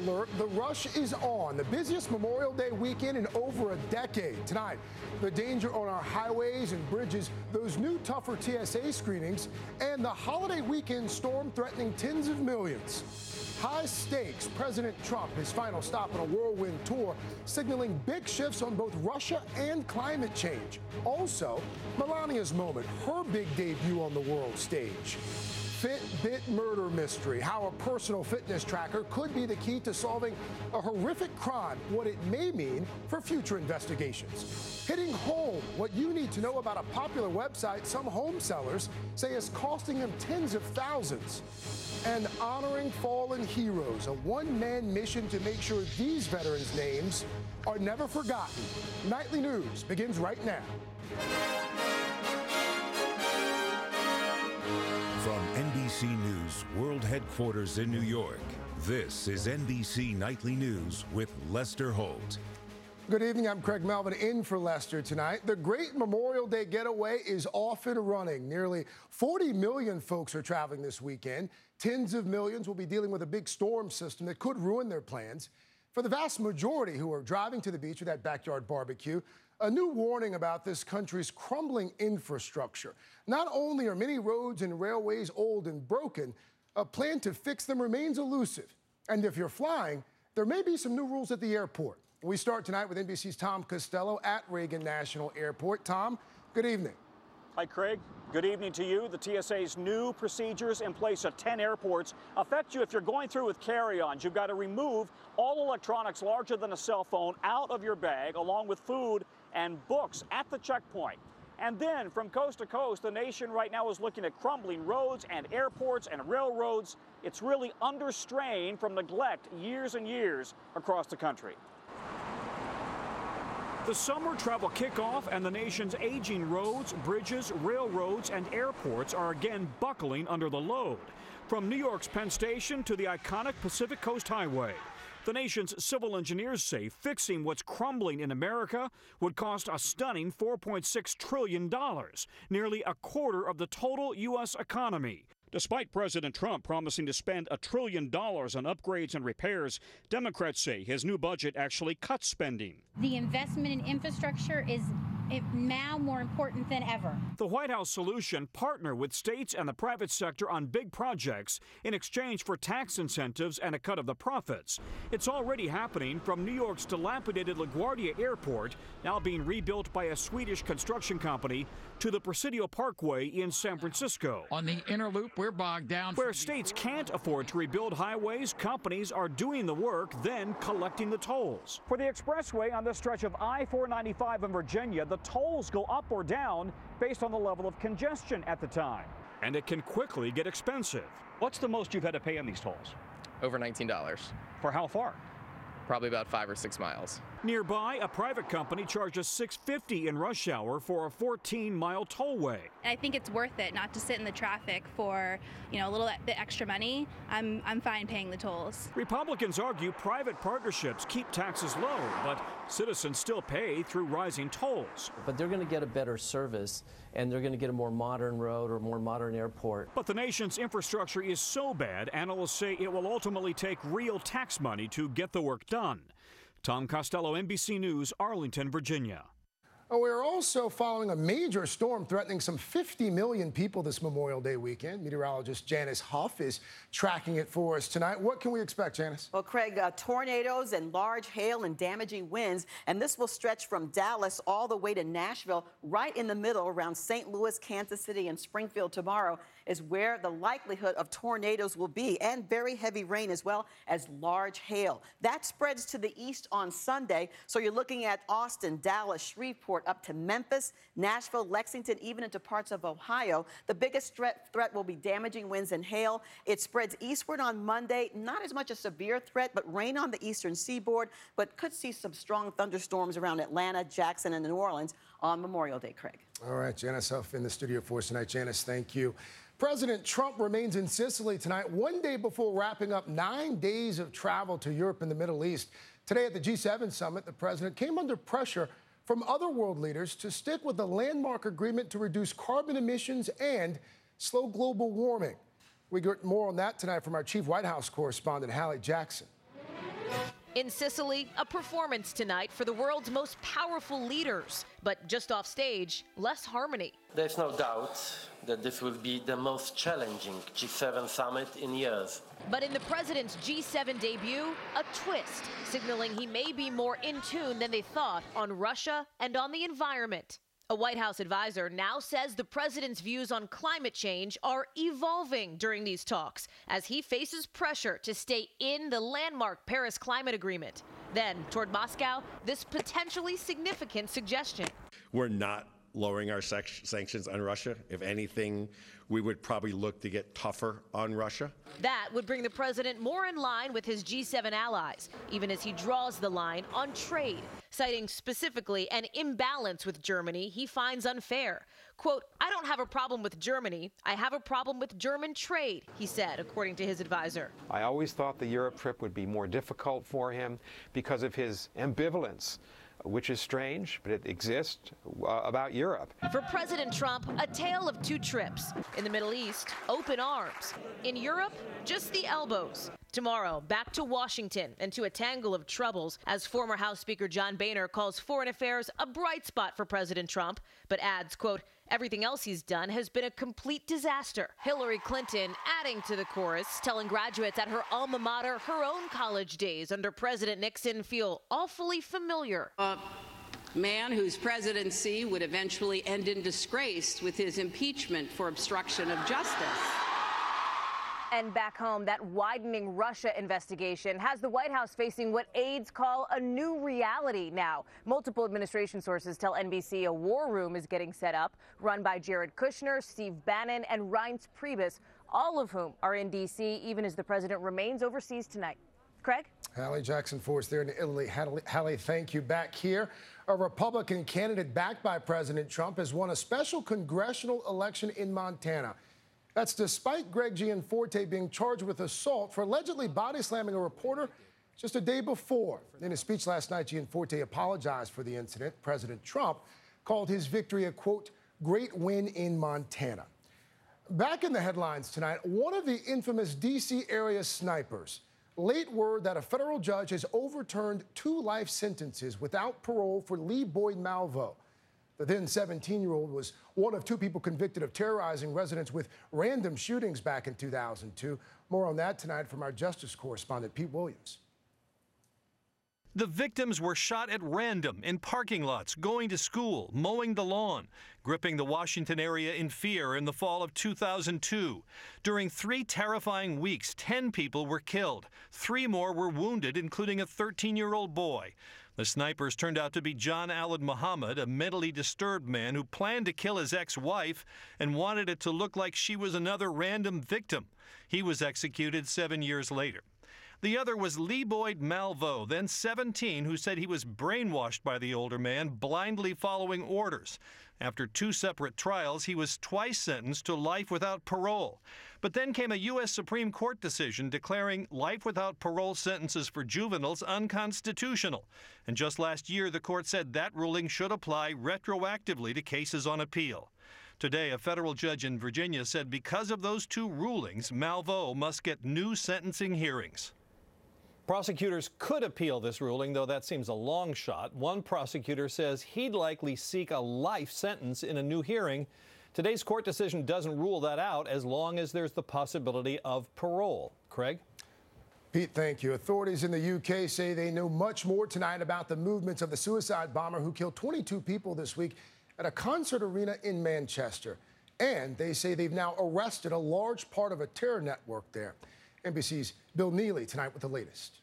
alert. The rush is on. The busiest Memorial Day weekend in over a decade. Tonight, the danger on our highways and bridges, those new tougher TSA screenings, and the holiday weekend storm threatening tens of millions. High stakes. President Trump, his final stop on a whirlwind tour, signaling big shifts on both Russia and climate change. Also, Melania's moment, her big debut on the world stage. Fitbit murder mystery, how a personal fitness tracker could be the key to solving a horrific crime, what it may mean for future investigations. Hitting home, what you need to know about a popular website some home sellers say is costing them tens of thousands. And honoring fallen heroes, a one-man mission to make sure these veterans' names are never forgotten. Nightly News begins right now. From NBC News World Headquarters in New York, this is NBC Nightly News with Lester Holt. Good evening, I'm Craig Melvin in for Lester tonight. The great Memorial Day getaway is off and running. Nearly 40 million folks are traveling this weekend. Tens of millions will be dealing with a big storm system that could ruin their plans. For the vast majority who are driving to the beach or that backyard barbecue, a new warning about this country's crumbling infrastructure. Not only are many roads and railways old and broken, a plan to fix them remains elusive. And if you're flying, there may be some new rules at the airport. We start tonight with NBC's Tom Costello at Reagan National Airport. Tom, good evening. Hi, Craig. Good evening to you. The TSA's new procedures in place at 10 airports affect you if you're going through with carry-ons. You've got to remove all electronics larger than a cell phone out of your bag, along with food and books at the checkpoint. And then from coast to coast, the nation right now is looking at crumbling roads and airports and railroads. It's really under strain from neglect years and years across the country. The summer travel kickoff and the nation's aging roads, bridges, railroads, and airports are again buckling under the load. From New York's Penn Station to the iconic Pacific Coast Highway. The nation's civil engineers say fixing what's crumbling in America would cost a stunning $4.6 trillion, nearly a quarter of the total U.S. economy. Despite President Trump promising to spend $1 trillion on upgrades and repairs, Democrats say his new budget actually cuts spending. The investment in infrastructure is now more important than ever. The White House solution: partner with states and the private sector on big projects in exchange for tax incentives and a cut of the profits. It's already happening, from New York's dilapidated LaGuardia Airport, now being rebuilt by a Swedish construction company, to the Presidio Parkway in San Francisco. On the inner loop, we're bogged down. Where states can't afford to rebuild highways, companies are doing the work, then collecting the tolls. For the expressway on this stretch of I-495 in Virginia, the tolls go up or down based on the level of congestion at the time. And it can quickly get expensive. What's the most you've had to pay on these tolls? Over $19. For how far? Probably about 5 or 6 miles. Nearby, a private company charges $6.50 in rush hour for a 14-mile tollway. I think it's worth it not to sit in the traffic for, a little bit extra money. I'm fine paying the tolls. Republicans argue private partnerships keep taxes low, but citizens still pay through rising tolls. But they're going to get a better service, and they're going to get a more modern road or more modern airport. But the nation's infrastructure is so bad, analysts say it will ultimately take real tax money to get the work done. Tom Costello, NBC News, Arlington, Virginia. We're also following a major storm threatening some 50 million people this Memorial Day weekend. Meteorologist Janice Huff is tracking it for us tonight. What can we expect, Janice? Well, Craig, tornadoes and large hail and damaging winds, and this will stretch from Dallas all the way to Nashville, right in the middle around St. Louis, Kansas City, and Springfield tomorrow is where the likelihood of tornadoes will be, and very heavy rain as well as large hail. That spreads to the east on Sunday, so you're looking at Austin, Dallas, Shreveport, up to Memphis, Nashville, Lexington, even into parts of Ohio. The biggest threat will be damaging winds and hail. It spreads eastward on Monday. Not as much a severe threat, but rain on the eastern seaboard, but could see some strong thunderstorms around Atlanta, Jackson, and New Orleans on Memorial Day, Craig. All right, Janice Huff in the studio for us tonight. Janice, thank you. President Trump remains in Sicily tonight, one day before wrapping up 9 days of travel to Europe and the Middle East. Today at the G7 summit, the president came under pressure from other world leaders to stick with the landmark agreement to reduce carbon emissions and slow global warming. We get more on that tonight from our chief White House correspondent, Hallie Jackson. In Sicily, a performance tonight for the world's most powerful leaders. But just off stage, less harmony. There's no doubt that this will be the most challenging G7 summit in years. But in the president's G7 debut, a twist, signaling he may be more in tune than they thought on Russia and on the environment. A White House advisor now says the president's views on climate change are evolving during these talks as he faces pressure to stay in the landmark Paris Climate Agreement. Then, toward Moscow, this potentially significant suggestion. We're not lowering our sanctions on Russia. If anything, we would probably look to get tougher on Russia. That would bring the president more in line with his G7 allies, even as he draws the line on trade, citing specifically an imbalance with Germany he finds unfair. Quote, "I don't have a problem with Germany. I have a problem with German trade," he said, according to his advisor. I always thought the Europe trip would be more difficult for him because of his ambivalence, which is strange, but it exists, about Europe. For President Trump, a tale of two trips. In the Middle East, open arms. In Europe, just the elbows. Tomorrow, back to Washington and to a tangle of troubles as former House Speaker John Boehner calls foreign affairs a bright spot for President Trump, but adds, quote, "Everything else he's done has been a complete disaster." Hillary Clinton adding to the chorus, telling graduates at her alma mater her own college days under President Nixon feel awfully familiar. A man whose presidency would eventually end in disgrace with his impeachment for obstruction of justice. And back home, that widening Russia investigation has the White House facing what aides call a new reality now. Multiple administration sources tell NBC a war room is getting set up, run by Jared Kushner, Steve Bannon, and Reince Priebus, all of whom are in D.C., even as the president remains overseas tonight. Craig? Hallie Jackson Force there in Italy. Hallie, thank you. Back here, a Republican candidate backed by President Trump has won a special congressional election in Montana. That's despite Greg Gianforte being charged with assault for allegedly body slamming a reporter just a day before. In his speech last night, Gianforte apologized for the incident. President Trump called his victory a, quote, "great win in Montana." Back in the headlines tonight, one of the infamous D.C. area snipers. Late word that a federal judge has overturned 2 life sentences without parole for Lee Boyd Malvo. The then 17-year-old was one of 2 people convicted of terrorizing residents with random shootings back in 2002. More on that tonight from our justice correspondent, Pete Williams. The victims were shot at random in parking lots, going to school, mowing the lawn, gripping the Washington area in fear in the fall of 2002. During 3 terrifying weeks, 10 people were killed. 3 more were wounded, including a 13-year-old boy. The snipers turned out to be John Allen Muhammad, a mentally disturbed man who planned to kill his ex-wife and wanted it to look like she was another random victim. He was executed 7 years later. The other was Lee Boyd Malvo, then 17, who said he was brainwashed by the older man, blindly following orders. After 2 separate trials, he was twice sentenced to life without parole. But then came a U.S. Supreme Court decision declaring life without parole sentences for juveniles unconstitutional. And just last year, the court said that ruling should apply retroactively to cases on appeal. Today, a federal judge in Virginia said because of those 2 rulings, Malvo must get new sentencing hearings. Prosecutors could appeal this ruling, though that seems a long shot. One prosecutor says he'd likely seek a life sentence in a new hearing. Today's court decision doesn't rule that out as long as there's the possibility of parole. Craig? Pete, thank you. Authorities in the UK say they know much more tonight about the movements of the suicide bomber who killed 22 people this week at a concert arena in Manchester. And they say they've now arrested a large part of a terror network there. NBC's Bill Neely tonight with the latest.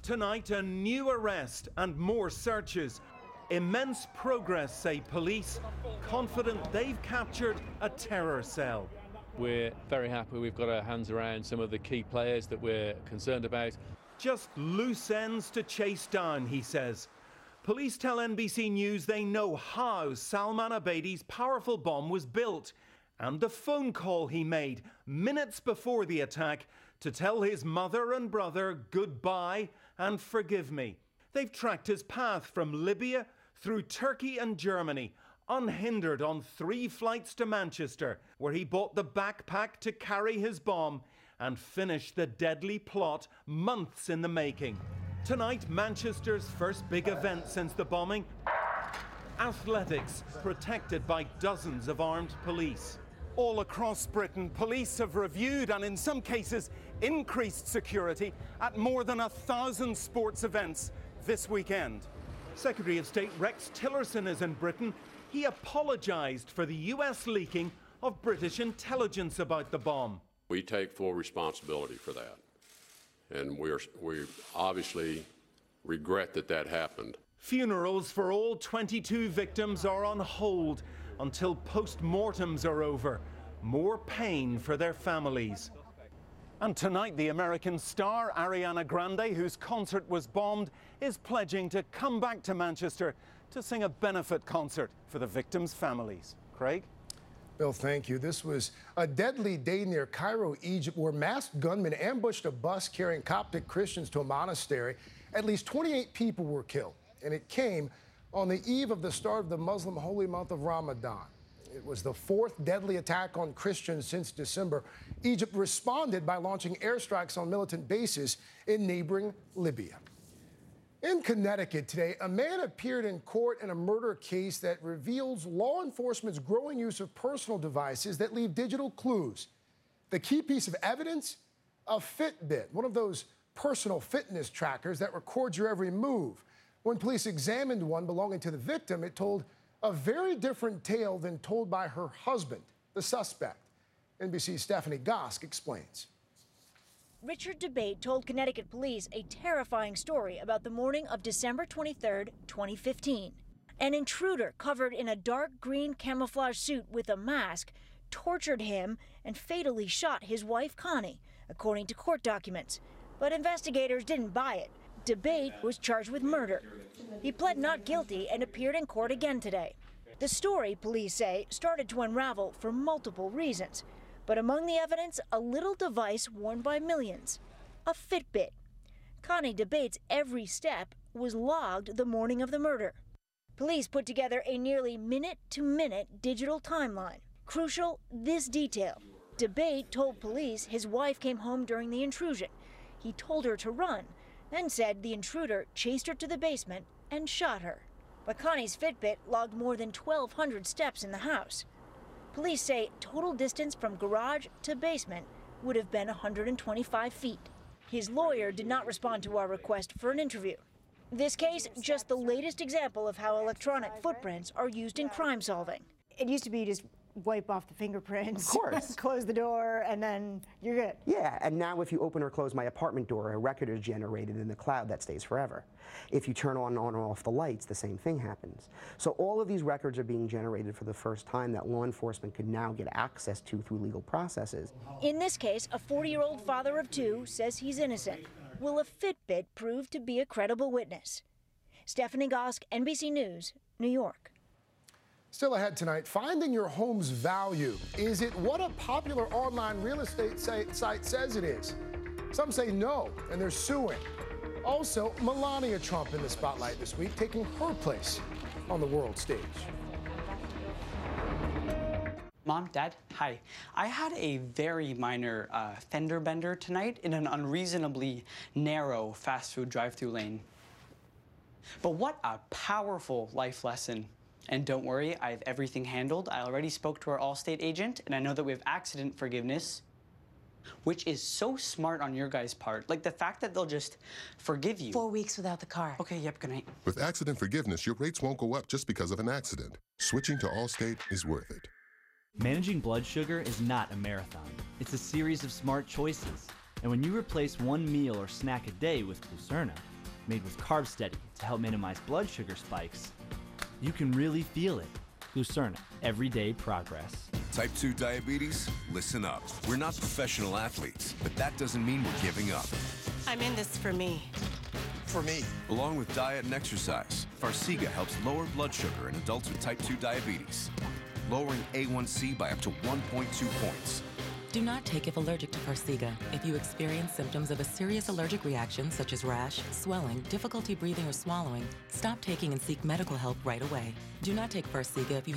Tonight, a new arrest and more searches. Immense progress, say police, confident they've captured a terror cell. We're very happy we've got our hands around some of the key players that we're concerned about. Just loose ends to chase down, he says. Police tell NBC News they know how Salman Abedi's powerful bomb was built and the phone call he made minutes before the attack to tell his mother and brother goodbye and forgive me. They've tracked his path from Libya through Turkey and Germany, unhindered on 3 flights to Manchester, where he bought the backpack to carry his bomb, and finish the deadly plot months in the making. Tonight, Manchester's first big event since the bombing. Athletics, protected by dozens of armed police. All across Britain, police have reviewed and in some cases increased security at more than 1,000 sports events this weekend. Secretary of State Rex Tillerson is in Britain. He apologized for the US leaking of British intelligence about the bomb. We take full responsibility for that. And we obviously regret that that happened. Funerals for all 22 victims are on hold until post-mortems are over. More pain for their families. And tonight, the American star Ariana Grande, whose concert was bombed, is pledging to come back to Manchester to sing a benefit concert for the victims' families. Craig? Bill, thank you. This was a deadly day near Cairo, Egypt, where masked gunmen ambushed a bus carrying Coptic Christians to a monastery. At least 28 people were killed, and it came on the eve of the start of the Muslim holy month of Ramadan. It was the fourth deadly attack on Christians since December. Egypt responded by launching airstrikes on militant bases in neighboring Libya. In Connecticut today, a man appeared in court in a murder case that reveals law enforcement's growing use of personal devices that leave digital clues. The key piece of evidence? A Fitbit, one of those personal fitness trackers that records your every move. When police examined one belonging to the victim, it told a very different tale than told by her husband, the suspect. NBC's Stephanie Gosk explains. Richard DeBate told Connecticut police a terrifying story about the morning of December 23, 2015. An intruder covered in a dark green camouflage suit with a mask tortured him and fatally shot his wife, Connie, according to court documents. But investigators didn't buy it. DeBate was charged with murder. He pled not guilty and appeared in court again today. The story, police say, started to unravel for multiple reasons. But among the evidence, a little device worn by millions, a Fitbit. Connie DeBate's every step was logged the morning of the murder. Police put together a nearly minute-to-minute digital timeline. Crucial, this detail. DeBate told police his wife came home during the intrusion. He told her to run, then said the intruder chased her to the basement and shot her. But Connie's Fitbit logged more than 1,200 steps in the house. Police say total distance from garage to basement would have been 125 feet. His lawyer did not respond to our request for an interview. This case, just the latest example of how electronic footprints are used in crime solving. It used to be just wipe off the fingerprints, of course. close the door, and then you're good. Yeah, and now if you open or close my apartment door, a record is generated in the cloud that stays forever. If you turn on or off the lights, the same thing happens. So all of these records are being generated for the first time that law enforcement could now get access to through legal processes. In this case, a 40-year-old father of two says he's innocent. Will a Fitbit prove to be a credible witness? Stephanie Gosk, NBC News, New York. Still ahead tonight, finding your home's value. Is it what a popular online real estate site says it is? Some say no, and they're suing. Also, Melania Trump in the spotlight this week, taking her place on the world stage. Mom, Dad, hi. I had a very minor fender bender tonight in an unreasonably narrow fast food drive-through lane. But what a powerful life lesson. And don't worry, I have everything handled. I already spoke to our Allstate agent, and I know that we have accident forgiveness, which is so smart on your guys' part. Like the fact that they'll just forgive you. 4 weeks without the car. Okay, yep, good night. With accident forgiveness, your rates won't go up just because of an accident. Switching to Allstate is worth it. Managing blood sugar is not a marathon. It's a series of smart choices. And when you replace one meal or snack a day with Glucerna, made with Carb Steady to help minimize blood sugar spikes, you can really feel it. Glucerna, everyday progress. Type 2 diabetes? Listen up. We're not professional athletes, but that doesn't mean we're giving up. I'm in this for me. For me. Along with diet and exercise, Farxiga helps lower blood sugar in adults with type 2 diabetes, lowering A1C by up to 1.2 points. Do not take if allergic to Farxiga. If you experience symptoms of a serious allergic reaction such as rash, swelling, difficulty breathing or swallowing, stop taking and seek medical help right away. Do not take Farxiga if you